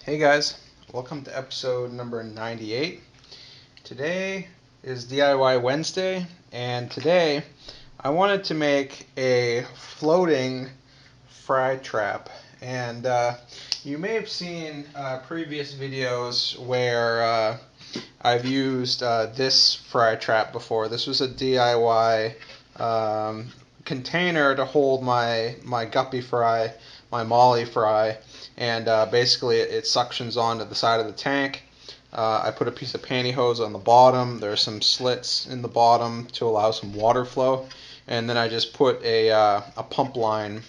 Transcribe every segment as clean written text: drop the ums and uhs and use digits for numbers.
Hey guys, welcome to episode number 98. Today is DIY Wednesday, and today I wanted to make a floating fry trap. And you may have seen previous videos where I've used this fry trap before. This was a DIY container to hold my guppy fry, my molly fry, and basically it suctions onto the side of the tank. I put a piece of pantyhose on the bottom. There's some slits in the bottom to allow some water flow, and then I just put a pump line,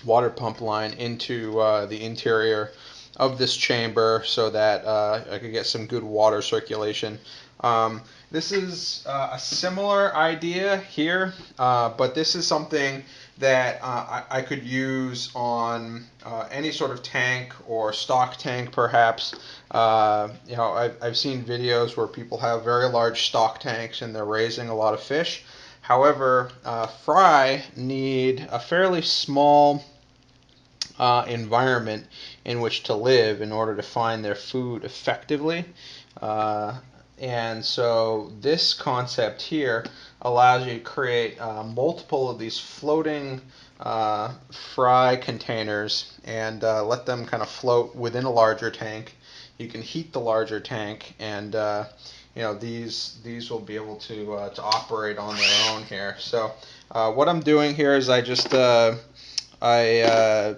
water pump line, into the interior of this chamber so that I could get some good water circulation. This is a similar idea here, but this is something that I could use on any sort of tank or stock tank, perhaps. I've seen videos where people have very large stock tanks and they're raising a lot of fish. However, fry need a fairly small environment in which to live in order to find their food effectively. And so this concept here allows you to create multiple of these floating fry containers and let them kind of float within a larger tank. You can heat the larger tank, and these will be able to operate on their own here. So what I'm doing here is I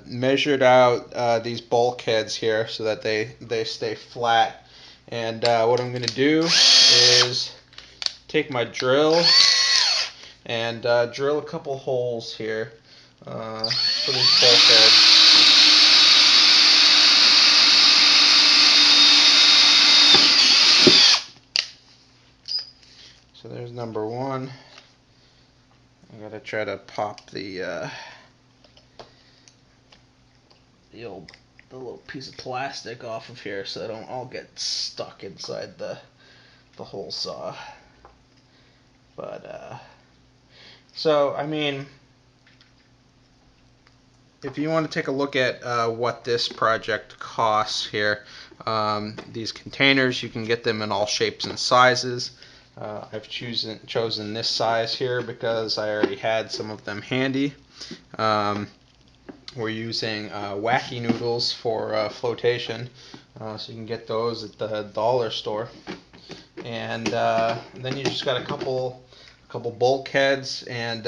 measured out these bulkheads here so that they stay flat. And what I'm going to do is take my drill and drill a couple holes here for these bulkheads. So there's number one. I gotta try to pop the little piece of plastic off of here so they don't all get stuck inside the hole saw. But so I mean, if you want to take a look at what this project costs here, these containers, you can get them in all shapes and sizes. I've chosen this size here because I already had some of them handy. We're using wacky noodles for flotation, so you can get those at the dollar store. And then you just got a couple bulkheads and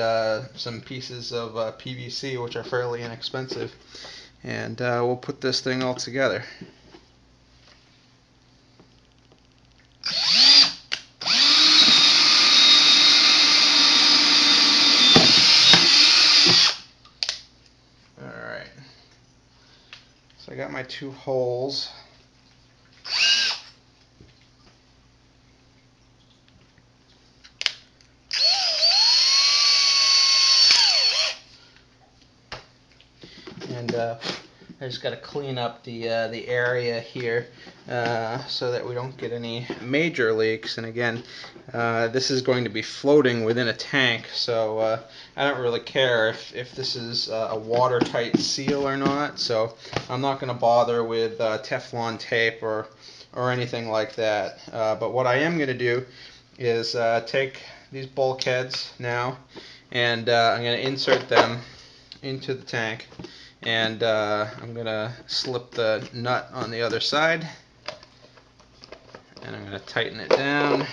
some pieces of PVC, which are fairly inexpensive. And we'll put this thing all together. Alright, so I got my two holes. And I just got to clean up the area here so that we don't get any major leaks. And again, this is going to be floating within a tank, so I don't really care if this is a watertight seal or not. So I'm not going to bother with Teflon tape or anything like that. But what I am going to do is take these bulkheads now, and I'm going to insert them into the tank. And I'm going to slip the nut on the other side, and I'm going to tighten it down.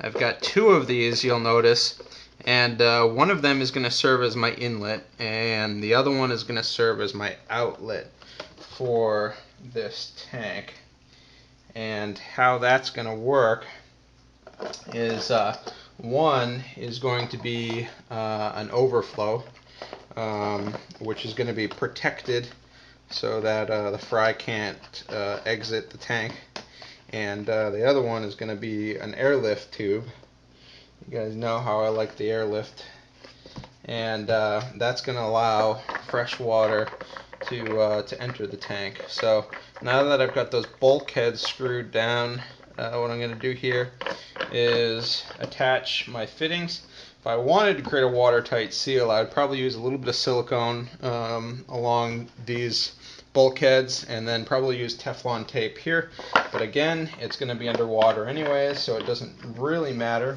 I've got two of these, you'll notice, and one of them is going to serve as my inlet, and the other one is going to serve as my outlet for this tank. And how that's going to work is one is going to be an overflow, which is going to be protected so that the fry can't exit the tank. And the other one is going to be an airlift tube. You guys know how I like the airlift. And that's going to allow fresh water to enter the tank. So now that I've got those bulkheads screwed down, what I'm going to do here is attach my fittings. If I wanted to create a watertight seal, I would probably use a little bit of silicone along these bulkheads, and then probably use Teflon tape here. But again, it's going to be underwater anyways, so it doesn't really matter.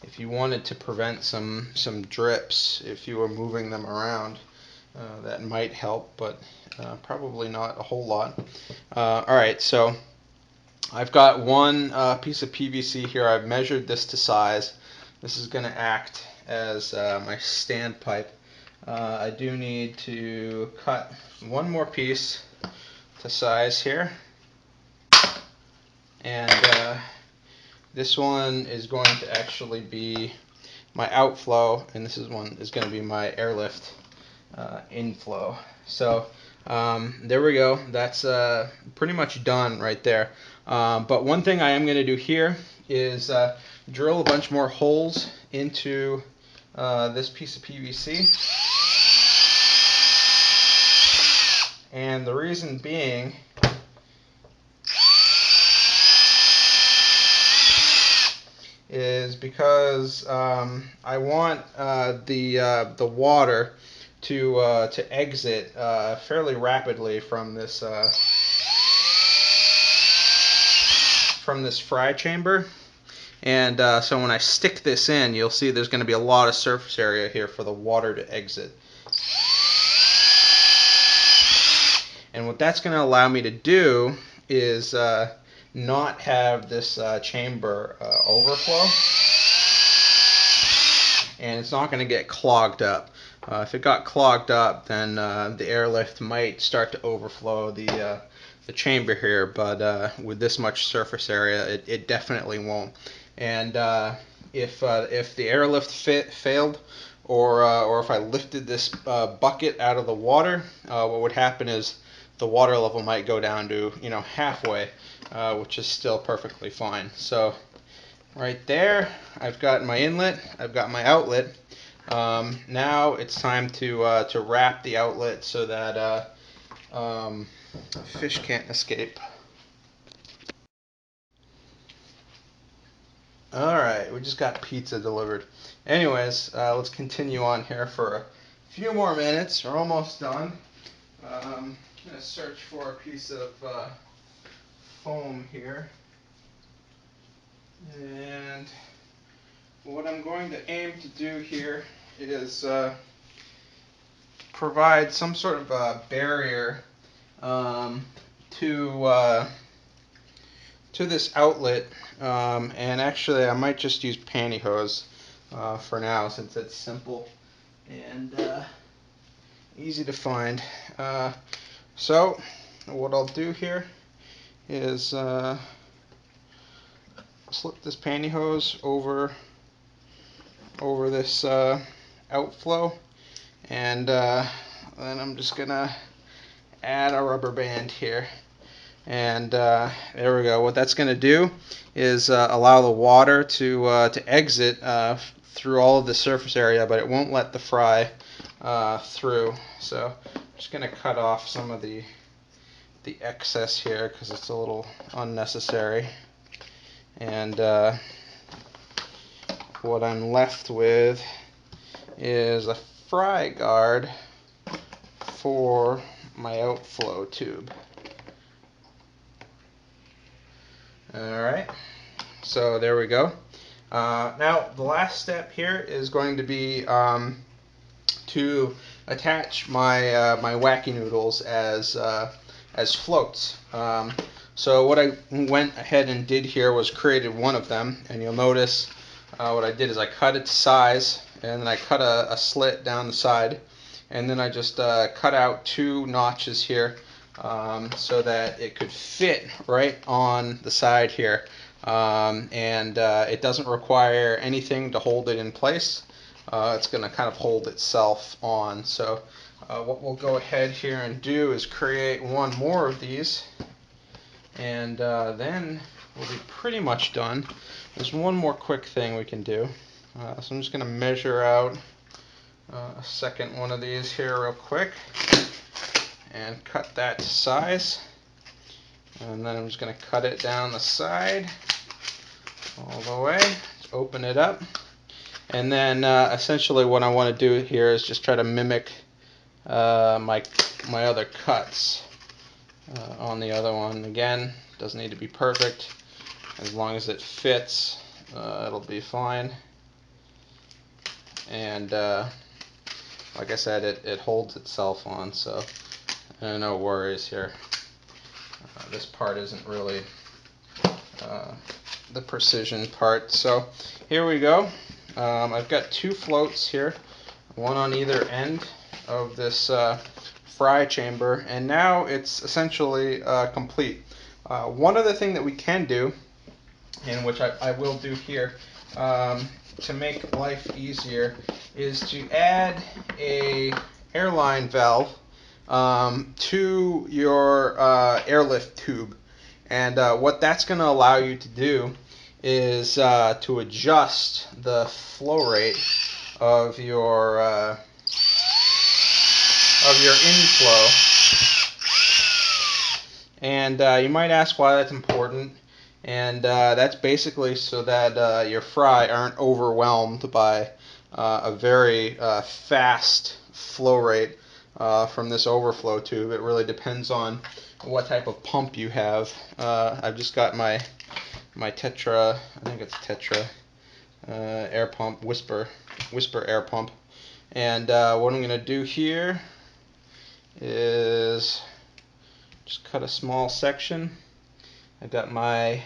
If you wanted to prevent some drips, if you were moving them around, that might help, but probably not a whole lot. Alright, so I've got one piece of PVC here. I've measured this to size. This is going to act as my standpipe. I do need to cut one more piece to size here. And this one is going to actually be my outflow, and this one is going to be my airlift inflow. So there we go. That's pretty much done right there. But one thing I am going to do here is drill a bunch more holes into this piece of PVC. And the reason being is because I want the water to exit fairly rapidly from this fry chamber. And so when I stick this in, you'll see there's going to be a lot of surface area here for the water to exit. And what that's going to allow me to do is not have this chamber overflow, and it's not going to get clogged up. If it got clogged up, then the airlift might start to overflow the chamber here, but with this much surface area, it definitely won't. And if the airlift failed, or if I lifted this bucket out of the water, what would happen is the water level might go down to halfway, which is still perfectly fine. So right there, I've got my inlet, I've got my outlet. Now it's time to wrap the outlet so that fish can't escape. Alright, we just got pizza delivered. Anyways, let's continue on here for a few more minutes. We're almost done. I'm going to search for a piece of foam here. And what I'm going to aim to do here is provide some sort of a barrier to this outlet, and actually I might just use pantyhose for now, since it's simple and easy to find. So what I'll do here is slip this pantyhose over this outflow, and then I'm just gonna add a rubber band here, and there we go. What that's gonna do is allow the water to exit through all of the surface area, but it won't let the fry through. So I'm just gonna cut off some of the excess here because it's a little unnecessary, and what I'm left with is a fry guard for my outflow tube. Alright, so there we go. Now the last step here is going to be to attach my my wacky noodles as floats. So what I went ahead and did here was created one of them, and you'll notice what I did is I cut it to size, and then I cut a slit down the side, and then I just cut out 2 notches here so that it could fit right on the side here, and it doesn't require anything to hold it in place. It's going to kind of hold itself on. So what we'll go ahead here and do is create one more of these, and then we'll be pretty much done. There's one more quick thing we can do. So I'm just going to measure out a second one of these here real quick and cut that to size. And then I'm just going to cut it down the side all the way. It's open it up. And then essentially what I want to do here is just try to mimic my other cuts on the other one. Again, doesn't need to be perfect. As long as it fits, it'll be fine. And like I said, it holds itself on, so no worries here. This part isn't really the precision part. So here we go. I've got 2 floats here, one on either end of this fry chamber, and now it's essentially complete. One other thing that we can do, and which I will do here, to make life easier, is to add a airline valve to your airlift tube. And what that's going to allow you to do is to adjust the flow rate of your inflow. And you might ask why that's important. And that's basically so that your fry aren't overwhelmed by a very fast flow rate from this overflow tube. It really depends on what type of pump you have. I've just got my Tetra, I think it's Tetra air pump, Whisper air pump. And what I'm going to do here is just cut a small section. I've got my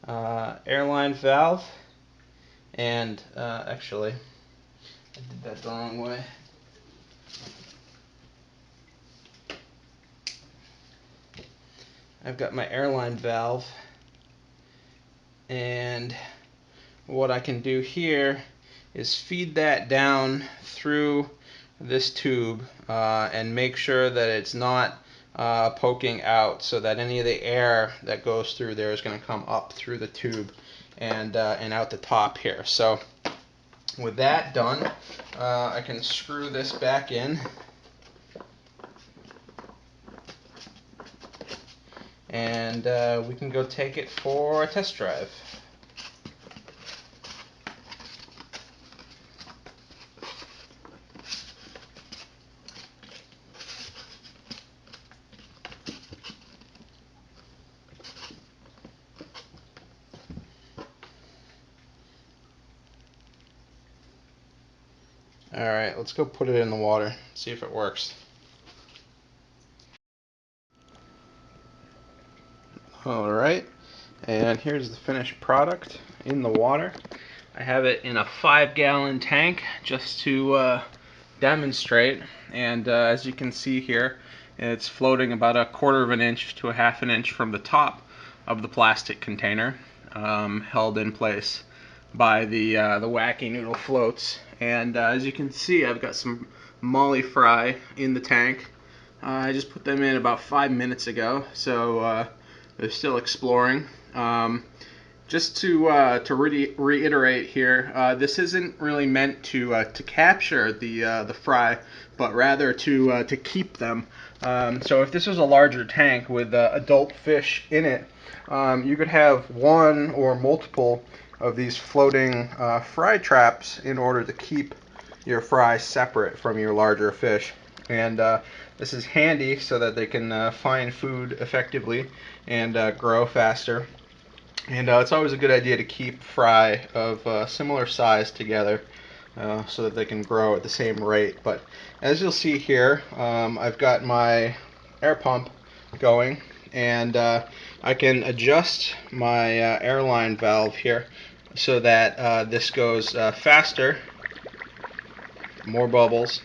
airline valve, and actually I did that the wrong way. I've got my airline valve, and what I can do here is feed that down through this tube and make sure that it's not poking out, so that any of the air that goes through there is going to come up through the tube and out the top here. So with that done, I can screw this back in, and we can go take it for a test drive. Alright, let's go put it in the water, see if it works. Alright, and here's the finished product in the water. I have it in a 5-gallon tank just to demonstrate, and as you can see here, it's floating about 1/4 of an inch to 1/2 an inch from the top of the plastic container, held in place by the wacky noodle floats. And as you can see, I've got some molly fry in the tank. I just put them in about 5 minutes ago, so they're still exploring. Just to reiterate here, this isn't really meant to capture the fry, but rather to keep them. So if this was a larger tank with adult fish in it, you could have one or multiple of these floating fry traps in order to keep your fry separate from your larger fish. And this is handy so that they can find food effectively and grow faster. And it's always a good idea to keep fry of similar size together so that they can grow at the same rate. But as you'll see here, I've got my air pump going, and I can adjust my airline valve here so that this goes faster, more bubbles.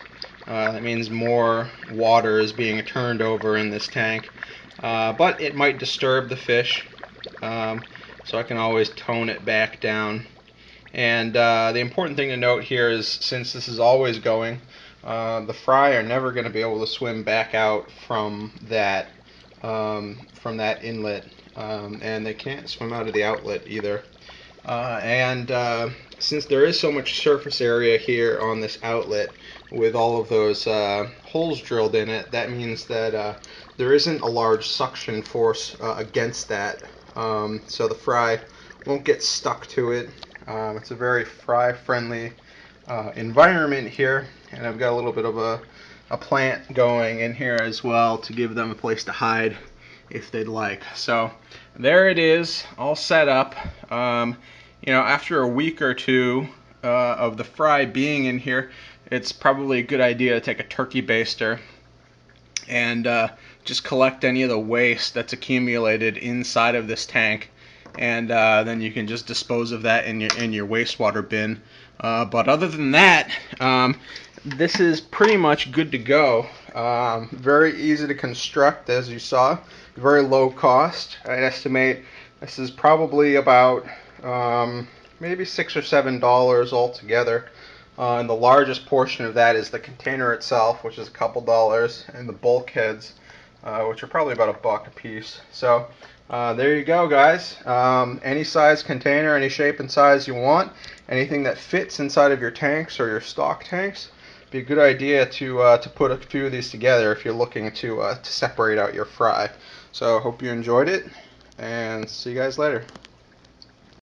That means more water is being turned over in this tank, but it might disturb the fish, so I can always tone it back down. And the important thing to note here is, since this is always going, the fry are never going to be able to swim back out from that inlet, and they can't swim out of the outlet either. Since there is so much surface area here on this outlet with all of those holes drilled in it, that means that there isn't a large suction force against that, so the fry won't get stuck to it, It's a very fry-friendly environment here, and I've got a little bit of a plant going in here as well to give them a place to hide if they'd like. So there it is, all set up. After a week or two of the fry being in here, it's probably a good idea to take a turkey baster and just collect any of the waste that's accumulated inside of this tank, and then you can just dispose of that in your wastewater bin. But other than that, this is pretty much good to go. Very easy to construct, as you saw. Very low cost. I'd estimate this is probably about maybe $6 or $7 altogether. And the largest portion of that is the container itself, which is a couple dollars, and the bulkheads, which are probably about $1 a piece. So there you go, guys. Any size container, any shape and size you want, anything that fits inside of your tanks or your stock tanks, be a good idea to put a few of these together if you're looking to separate out your fry. So hope you enjoyed it, and see you guys later.